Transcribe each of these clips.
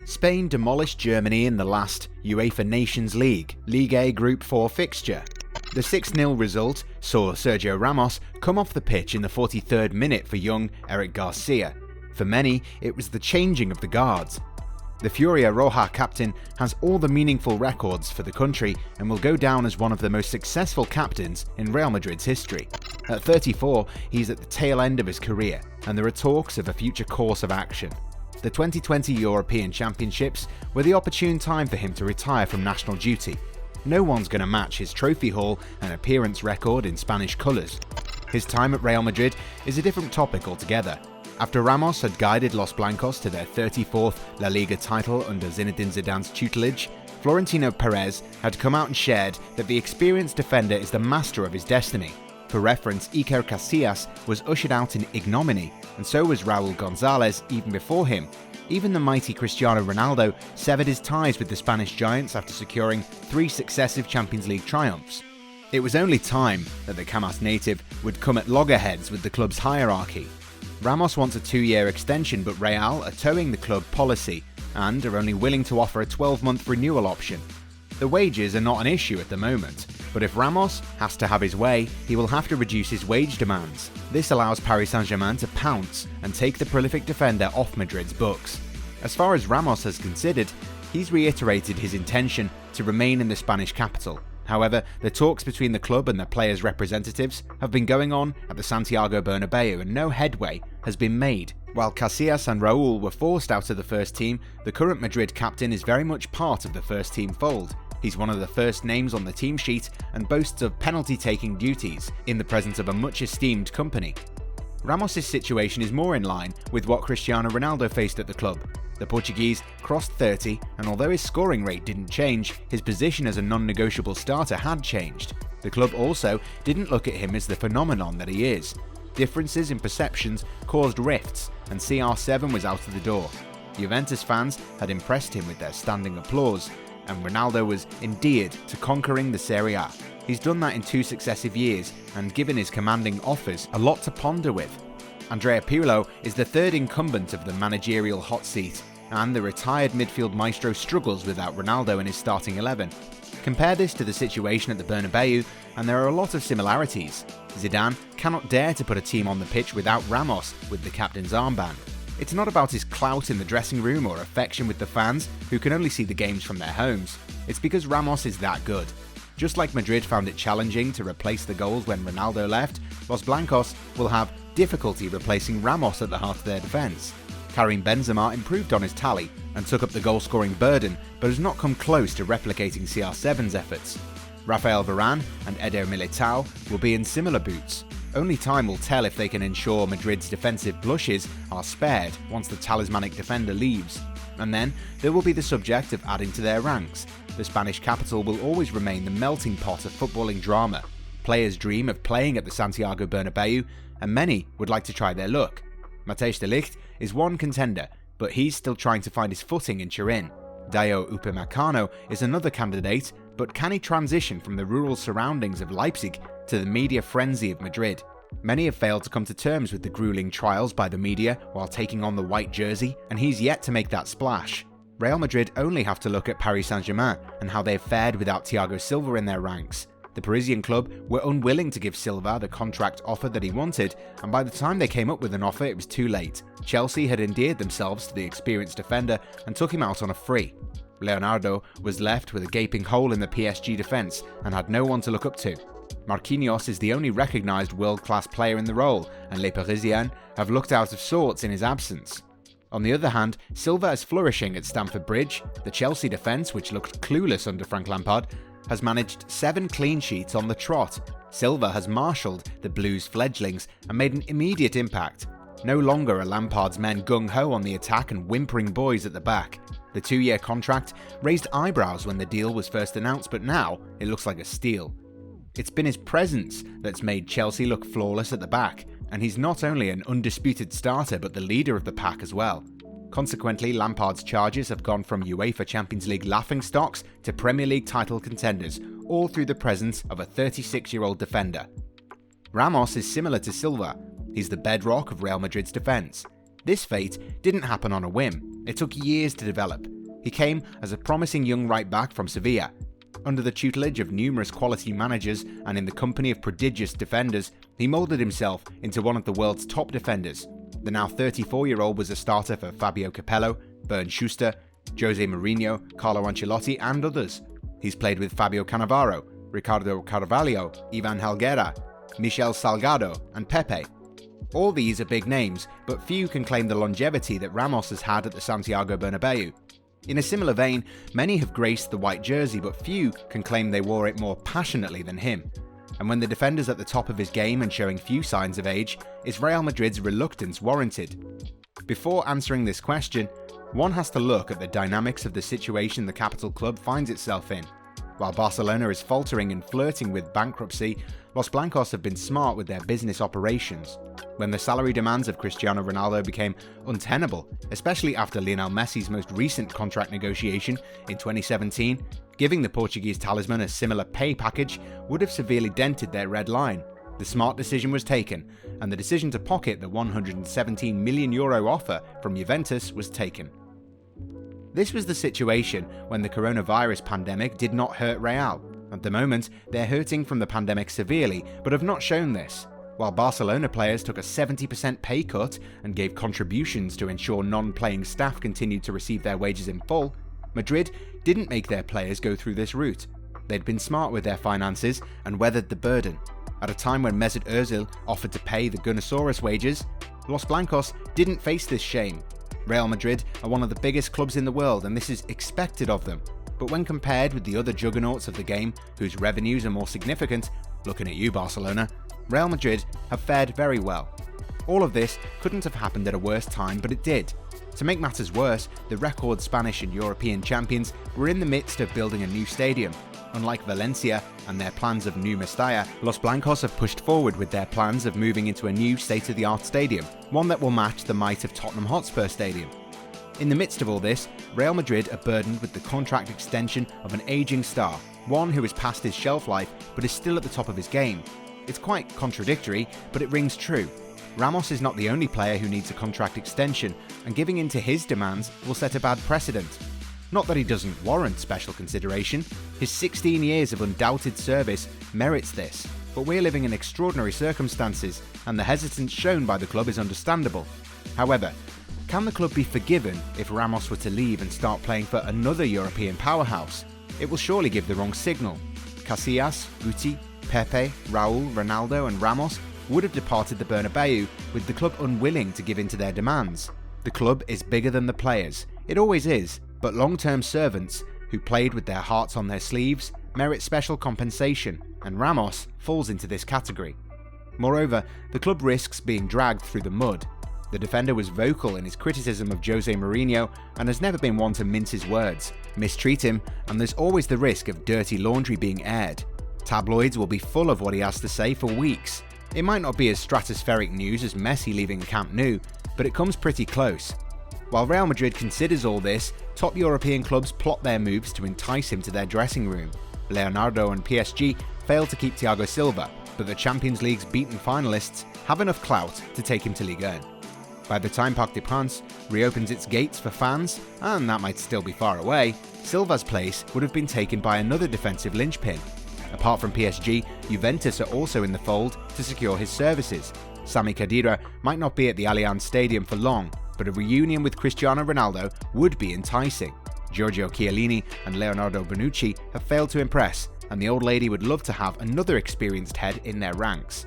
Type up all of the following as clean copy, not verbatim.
Spain demolished Germany in the last UEFA Nations League, Ligue A Group 4 fixture. The 6-0 result saw Sergio Ramos come off the pitch in the 43rd minute for young Eric Garcia. For many, it was the changing of the guards. The Furia Roja captain has all the meaningful records for the country and will go down as one of the most successful captains in Real Madrid's history. At 34, he's at the tail end of his career, and there are talks of a future course of action. The 2020 European Championships were the opportune time for him to retire from national duty. No one's going to match his trophy haul and appearance record in Spanish colours. His time at Real Madrid is a different topic altogether. After Ramos had guided Los Blancos to their 34th La Liga title under Zinedine Zidane's tutelage, Florentino Perez had come out and shared that the experienced defender is the master of his destiny. For reference, Eric Garcia was ushered out in ignominy, and so was Raul Gonzalez even before him. Even the mighty Cristiano Ronaldo severed his ties with the Spanish giants after securing 3 successive Champions League triumphs. It was only time that the Camas native would come at loggerheads with the club's hierarchy. Ramos wants a 2-year extension, but Real are towing the club policy and are only willing to offer a 12-month renewal option. The wages are not an issue at the moment, but if Ramos has to have his way, he will have to reduce his wage demands. This allows Paris Saint-Germain to pounce and take the prolific defender off Madrid's books. As far as Ramos has considered, he's reiterated his intention to remain in the Spanish capital. However, the talks between the club and the players' representatives have been going on at the Santiago Bernabeu and no headway has been made. While Casillas and Raul were forced out of the first team, the current Madrid captain is very much part of the first team fold. He's one of the first names on the team sheet and boasts of penalty-taking duties in the presence of a much-esteemed company. Ramos' situation is more in line with what Cristiano Ronaldo faced at the club. The Portuguese crossed 30, and although his scoring rate didn't change, his position as a non-negotiable starter had changed. The club also didn't look at him as the phenomenon that he is. Differences in perceptions caused rifts, and CR7 was out of the door. Juventus fans had impressed him with their standing applause, and Ronaldo was endeared to conquering the Serie A. He's done that in 2 successive years and given his commanding offers a lot to ponder with. Andrea Pirlo is the 3rd incumbent of the managerial hot seat, and the retired midfield maestro struggles without Ronaldo in his starting 11. Compare this to the situation at the Bernabeu, and there are a lot of similarities. Zidane cannot dare to put a team on the pitch without Ramos with the captain's armband. It's not about his clout in the dressing room or affection with the fans, who can only see the games from their homes. It's because Ramos is that good. Just like Madrid found it challenging to replace the goals when Ronaldo left, Los Blancos will have difficulty replacing Ramos at the heart of their defence. Karim Benzema improved on his tally and took up the goal-scoring burden, but has not come close to replicating CR7's efforts. Rafael Varane and Eder Militao will be in similar boots. Only time will tell if they can ensure Madrid's defensive blushes are spared once the talismanic defender leaves. And then there will be the subject of adding to their ranks. The Spanish capital will always remain the melting pot of footballing drama. Players dream of playing at the Santiago Bernabeu, and many would like to try their luck. Matthijs de Ligt is one contender, but he's still trying to find his footing in Turin. Dayo Upamecano is another candidate, but can he transition from the rural surroundings of Leipzig to the media frenzy of Madrid? Many have failed to come to terms with the grueling trials by the media while taking on the white jersey, and he's yet to make that splash. Real Madrid only have to look at Paris Saint-Germain and how they've fared without Thiago Silva in their ranks. The Parisian club were unwilling to give Silva the contract offer that he wanted, and by the time they came up with an offer, it was too late. Chelsea had endeared themselves to the experienced defender and took him out on a free. Leonardo was left with a gaping hole in the PSG defence and had no one to look up to. Marquinhos is the only recognised world-class player in the role, and Les Parisiens have looked out of sorts in his absence. On the other hand, Silva is flourishing at Stamford Bridge. The Chelsea defence, which looked clueless under Frank Lampard, has managed 7 clean sheets on the trot. Silva has marshalled the Blues' fledglings and made an immediate impact. No longer are Lampard's men gung-ho on the attack and whimpering boys at the back. The 2-year contract raised eyebrows when the deal was first announced, but now it looks like a steal. It's been his presence that's made Chelsea look flawless at the back, and he's not only an undisputed starter but the leader of the pack as well. Consequently, Lampard's charges have gone from UEFA Champions League laughingstocks to Premier League title contenders, all through the presence of a 36-year-old defender. Ramos is similar to Silva. He's the bedrock of Real Madrid's defence. This fate didn't happen on a whim. It took years to develop. He came as a promising young right-back from Sevilla. Under the tutelage of numerous quality managers and in the company of prodigious defenders, he moulded himself into one of the world's top defenders. The now 34-year-old was a starter for Fabio Capello, Bernd Schuster, Jose Mourinho, Carlo Ancelotti and others. He's played with Fabio Cannavaro, Ricardo Carvalho, Ivan Helguera, Michel Salgado and Pepe. All these are big names, but few can claim the longevity that Ramos has had at the Santiago Bernabeu. In a similar vein, many have graced the white jersey, but few can claim they wore it more passionately than him. And when the defender's at the top of his game and showing few signs of age, is Real Madrid's reluctance warranted? Before answering this question, one has to look at the dynamics of the situation the capital club finds itself in. While Barcelona is faltering and flirting with bankruptcy, Los Blancos have been smart with their business operations. When the salary demands of Cristiano Ronaldo became untenable, especially after Lionel Messi's most recent contract negotiation in 2017, giving the Portuguese talisman a similar pay package would have severely dented their red line. The smart decision was taken, and the decision to pocket the €117 million offer from Juventus was taken. This was the situation when the coronavirus pandemic did not hurt Real. At the moment, they're hurting from the pandemic severely, but have not shown this. While Barcelona players took a 70% pay cut and gave contributions to ensure non-playing staff continued to receive their wages in full, Madrid didn't make their players go through this route. They'd been smart with their finances and weathered the burden. At a time when Mesut Ozil offered to pay the Gunnosaurus wages, Los Blancos didn't face this shame. Real Madrid are one of the biggest clubs in the world, and this is expected of them. But when compared with the other juggernauts of the game, whose revenues are more significant, looking at you Barcelona, Real Madrid have fared very well. All of this couldn't have happened at a worse time, but it did. To make matters worse, the record Spanish and European champions were in the midst of building a new stadium. Unlike Valencia and their plans of new Mestalla, Los Blancos have pushed forward with their plans of moving into a new state-of-the-art stadium, one that will match the might of Tottenham Hotspur Stadium. In the midst of all this, Real Madrid are burdened with the contract extension of an aging star, one who is past his shelf life but is still at the top of his game. It's quite contradictory, but it rings true. Ramos is not the only player who needs a contract extension, and giving in to his demands will set a bad precedent. Not that he doesn't warrant special consideration, his 16 years of undoubted service merits this, but we're living in extraordinary circumstances, and the hesitance shown by the club is understandable. However, can the club be forgiven if Ramos were to leave and start playing for another European powerhouse? It will surely give the wrong signal. Casillas, Guti, Pepe, Raul, Ronaldo and Ramos would have departed the Bernabeu with the club unwilling to give in to their demands. The club is bigger than the players, it always is, but long-term servants who played with their hearts on their sleeves merit special compensation, and Ramos falls into this category. Moreover, the club risks being dragged through the mud. The defender was vocal in his criticism of Jose Mourinho and has never been one to mince his words. Mistreat him, and there's always the risk of dirty laundry being aired. Tabloids will be full of what he has to say for weeks. It might not be as stratospheric news as Messi leaving Camp Nou, but it comes pretty close. While Real Madrid considers all this, top European clubs plot their moves to entice him to their dressing room. Leonardo and PSG failed to keep Thiago Silva, but the Champions League's beaten finalists have enough clout to take him to Ligue 1. By the time Parc des Princes reopens its gates for fans, and that might still be far away, Silva's place would have been taken by another defensive linchpin. Apart from PSG, Juventus are also in the fold to secure his services. Sami Khedira might not be at the Allianz Stadium for long, but a reunion with Cristiano Ronaldo would be enticing. Giorgio Chiellini and Leonardo Bonucci have failed to impress, and the old lady would love to have another experienced head in their ranks.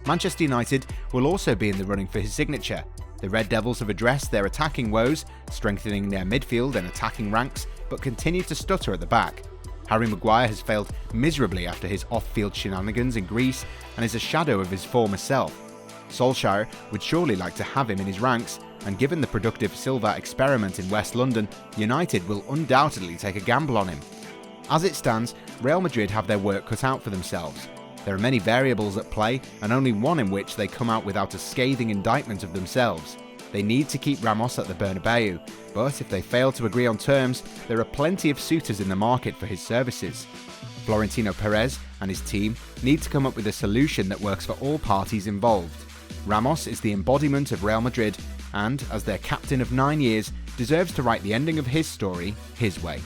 Manchester United will also be in the running for his signature. The Red Devils have addressed their attacking woes, strengthening their midfield and attacking ranks, but continue to stutter at the back. Harry Maguire has failed miserably after his off-field shenanigans in Greece and is a shadow of his former self. Solskjaer would surely like to have him in his ranks, and given the productive Silva experiment in West London, United will undoubtedly take a gamble on him. As it stands, Real Madrid have their work cut out for themselves. There are many variables at play, and only one in which they come out without a scathing indictment of themselves. They need to keep Ramos at the Bernabeu, but if they fail to agree on terms, there are plenty of suitors in the market for his services. Florentino Perez and his team need to come up with a solution that works for all parties involved. Ramos is the embodiment of Real Madrid, and as their captain of 9 years, deserves to write the ending of his story his way.